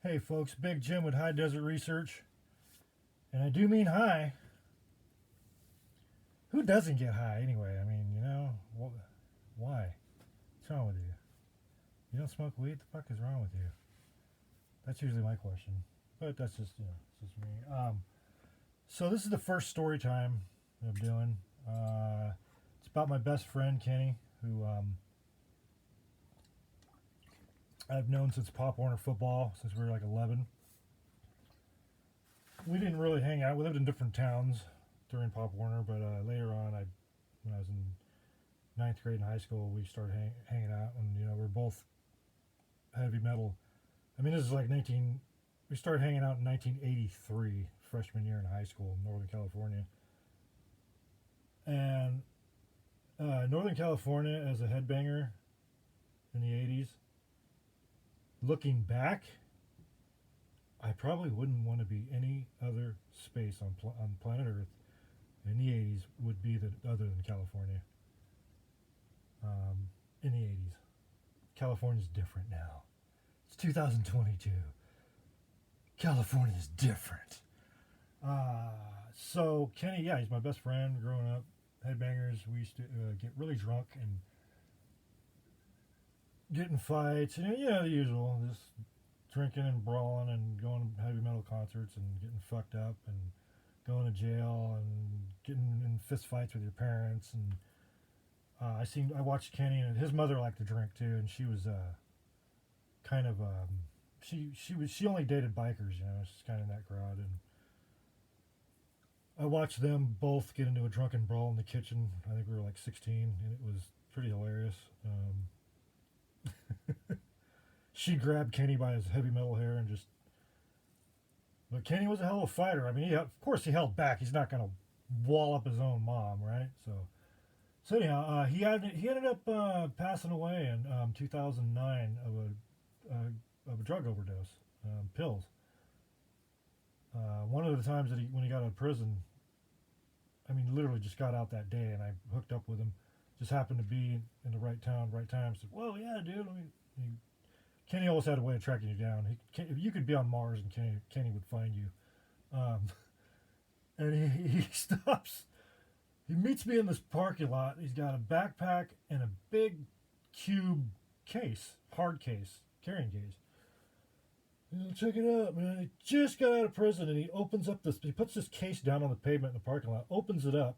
Hey folks, Big Jim with High Desert Research. And I do mean high. Who doesn't get high anyway? I mean, why? What's wrong with you? You don't smoke weed? The fuck is wrong with you? That's usually my question. But that's just, it's just me. So this is the first story time I'm doing. It's about my best friend, Kenny, who I've known since Pop Warner football, since we were like 11. We didn't really hang out. We lived in different towns during Pop Warner, but later on, when I was in ninth grade in high school, we started hanging out, and we're both heavy metal. I mean, this is like 19. We started hanging out in 1983, freshman year in high school in Northern California, and Northern California as a headbanger in the 80s. Looking back, I probably wouldn't want to be any other space on planet Earth in the 80s would be other than California. In the 80s. California's different now. It's 2022. California's different. So Kenny, yeah, he's my best friend growing up. Headbangers, we used to get really drunk and get in fights, and the usual, just drinking and brawling and going to heavy metal concerts and getting fucked up and going to jail and getting in fist fights with your parents. And I watched Kenny, and his mother liked to drink too, and she was kind of she only dated bikers, she's kind of in that crowd. And I watched them both get into a drunken brawl in the kitchen. I think we were like 16, and it was pretty hilarious. She grabbed Kenny by his heavy metal hair and just. But Kenny was a hell of a fighter. I mean, of course he held back. He's not going to wall up his own mom, right? So anyhow, he ended up passing away in 2009 of a drug overdose, pills. One of the times when he got out of prison, I mean, literally just got out that day, and I hooked up with him. Just happened to be in the right town, right time. Said, "Whoa, yeah, dude." Kenny always had a way of tracking you down. You could be on Mars, and Kenny would find you. Um, and he stops. He meets me in this parking lot. He's got a backpack and a big cube case, hard case, carrying case. Check it out, man. He just got out of prison, and he opens up this. He puts this case down on the pavement in the parking lot, opens it up,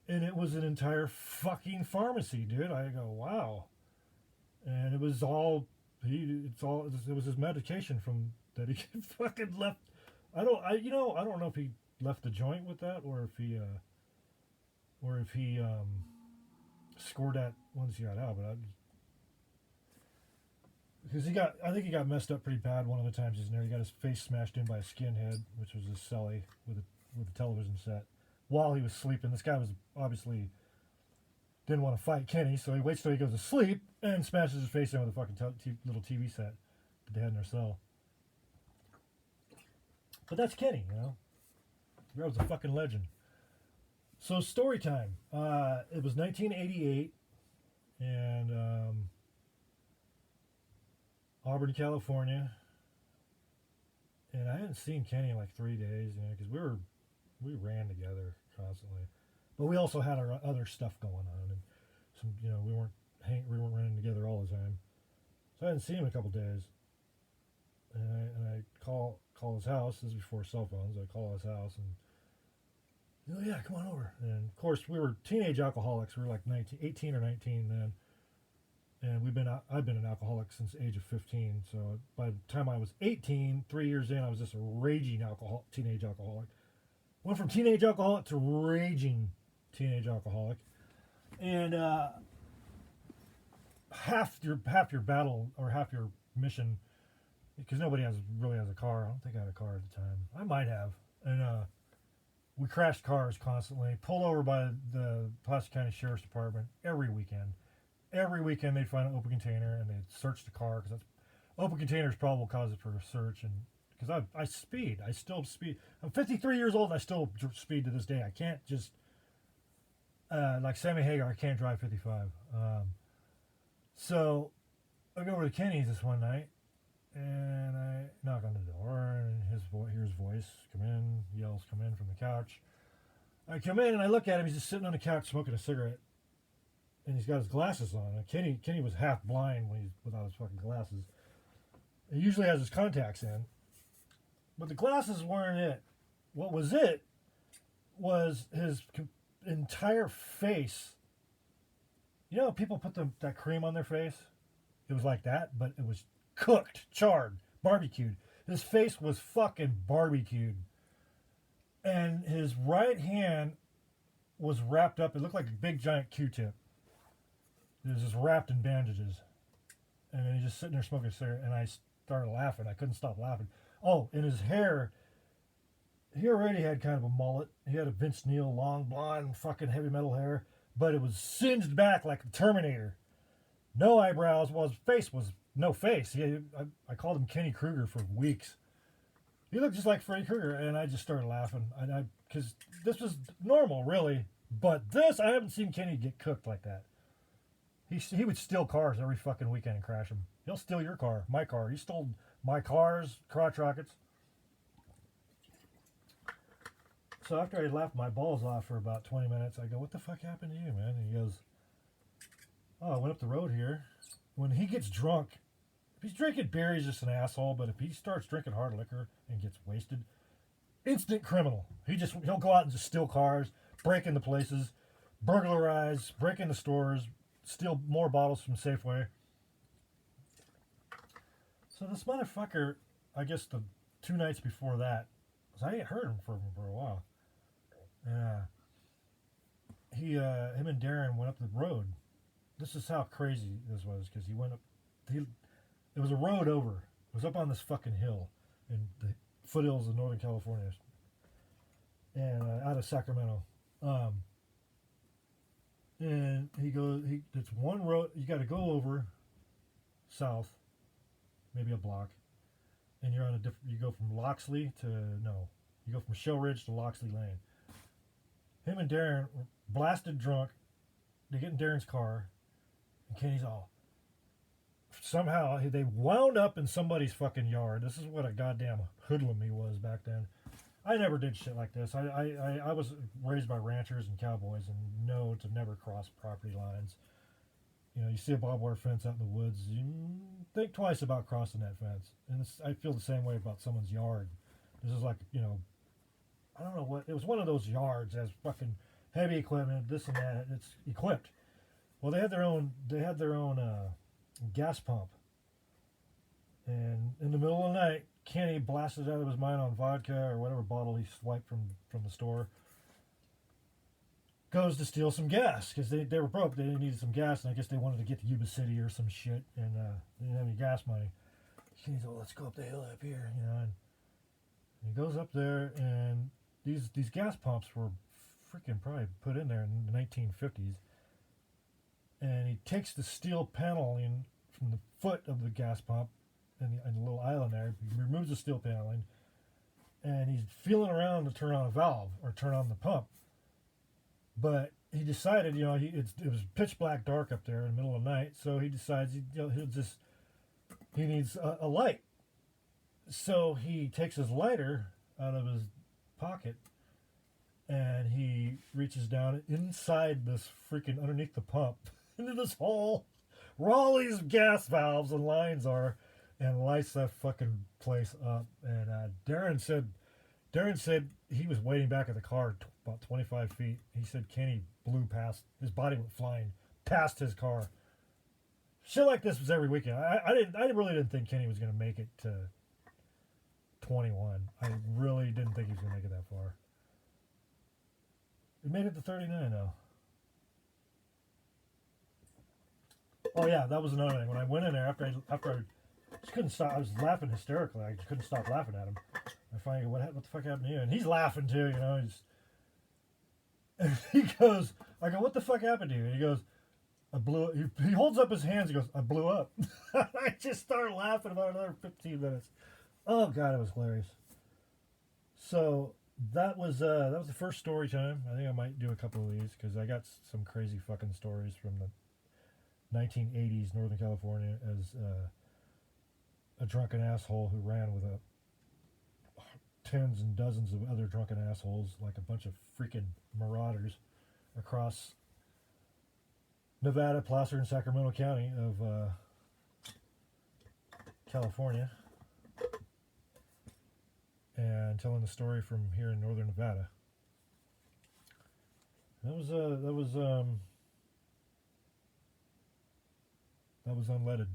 and it was an entire fucking pharmacy, dude. I go, wow. And it was all it was his medication from that he fucking left. I don't know if he left the joint with that, or if he scored that once he got out. But because I think he got messed up pretty bad one of the times he's in there. He got his face smashed in by a skinhead, which was his celly with a television set, while he was sleeping. This guy was obviously didn't want to fight Kenny, so he waits till he goes to sleep and smashes his face in with a fucking little TV set that they had in their cell. But that's Kenny, That was a fucking legend. So story time. It was 1988, and Auburn, California, and I hadn't seen Kenny in like 3 days, because we ran together constantly, but we also had our other stuff going on, and some we weren't running together all the time, so I hadn't seen him in a couple days, and I call his house. This is before cell phones. I call his house and yeah, come on over. And of course we were teenage alcoholics. We were like 18 or 19 then, and I've been an alcoholic since the age of 15. So by the time I was 18, 3 years in, I was just a raging teenage alcoholic. Went from teenage alcoholic to raging teenage alcoholic, and half your battle, or half your mission, because nobody really has a car. I don't think I had a car at the time. I might have, and we crashed cars constantly. Pulled over by the Placer County Sheriff's Department every weekend. Every weekend they'd find an open container and they'd search the car, because open container is probable cause for a search. And because I speed, I still speed. I'm 53 years old and I still speed to this day. I can't just like Sammy Hagar. I can't drive 55. So I go over to Kenny's this one night, And I knock on the door, and hear his voice come in, yells come in from the couch. I come in and I look at him. He's just sitting on the couch smoking a cigarette, and he's got his glasses on. And Kenny was half blind when he's without his fucking glasses. He usually has his contacts in, but the glasses weren't it. What was it was his entire face. You know, people put that cream on their face. It was like that, but it was cooked, charred, barbecued. His face was fucking barbecued. And his right hand was wrapped up. It looked like a big giant Q-tip. It was just wrapped in bandages. And then he's just sitting there smoking a cigarette. And I started laughing. I couldn't stop laughing. Oh, and his hair, he already had kind of a mullet. He had a Vince Neil long blonde fucking heavy metal hair. But it was singed back like the Terminator. No eyebrows. Well, his face was no face. I called him Kenny Kruger for weeks. He looked just like Freddy Krueger, and I just started laughing. Because this was normal, really. But this, I haven't seen Kenny get cooked like that. He would steal cars every fucking weekend and crash them. He'll steal your car, my car. He stole my cars, crotch rockets. So after I laughed my balls off for about 20 minutes, I go, "What the fuck happened to you, man?" And he goes, "Oh, I went up the road here." When he gets drunk, if he's drinking beer, he's just an asshole. But if he starts drinking hard liquor and gets wasted, instant criminal. He'll go out and just steal cars, break into places, burglarize, break into stores, steal more bottles from Safeway. So this motherfucker, I guess the 2 nights before that, 'cause I ain't heard from him for a while. Him and Darren went up the road. This is how crazy this was, because he went up. It was a road over. It was up on this fucking hill in the foothills of Northern California, and out of Sacramento. And it's one road you got to go over south, maybe a block, and you're on a different. You go from Loxley to you go from Shell Ridge to Loxley Lane. Him and Darren were blasted drunk. They get in Darren's car, and Kenny's all. Somehow they wound up in somebody's fucking yard. This is what a goddamn hoodlum he was back then. I never did shit like this. I was raised by ranchers and cowboys and know to never cross property lines. You know, you see a barbed wire fence out in the woods, you think twice about crossing that fence. And I feel the same way about someone's yard. This is like, I don't know what, it was one of those yards that has fucking heavy equipment, this and that. It's equipped. Well, they had their own gas pump. And in the middle of the night, Kenny blasted out of his mind on vodka or whatever bottle he swiped from the store. Goes to steal some gas because they were broke. They needed some gas, and I guess they wanted to get to Yuba City or some shit, and they didn't have any gas money. Kenny's like, "Let's go up the hill up here," and he goes up there, and these gas pumps were freaking probably put in there in the 1950s. And he takes the steel paneling from the foot of the gas pump and the little island there. He removes the steel paneling, and he's feeling around to turn on a valve or turn on the pump. But he decided, it was pitch black dark up there in the middle of the night, so he decides he needs a light. So he takes his lighter out of his pocket, and he reaches down inside this freaking underneath the pump into this hole where all these gas valves and lines are, and lights that fucking place up. And Darren said he was waiting back at the car about 25 feet. He said Kenny blew past, his body went flying past his car. Shit like this was every weekend. I really didn't think Kenny was going to make it to 21. I really didn't think he was going to make it that far. He made it to 39 though. Oh yeah, that was another thing. When I went in there after I just couldn't stop. I was laughing hysterically. I just couldn't stop laughing at him. I finally go, what the fuck happened to you? And he's laughing too, and he goes, I go, what the fuck happened to you? And he goes, I blew up. He holds up his hands. He goes, I blew up. I just started laughing about another 15 minutes. Oh God, it was hilarious. So that was the first story time. I think I might do a couple of these because I got some crazy fucking stories from the 1980s Northern California as a drunken asshole who ran with a tens and dozens of other drunken assholes, like a bunch of freaking marauders, across Nevada, Placer, and Sacramento County of California, and telling the story from here in northern Nevada. That was unleaded.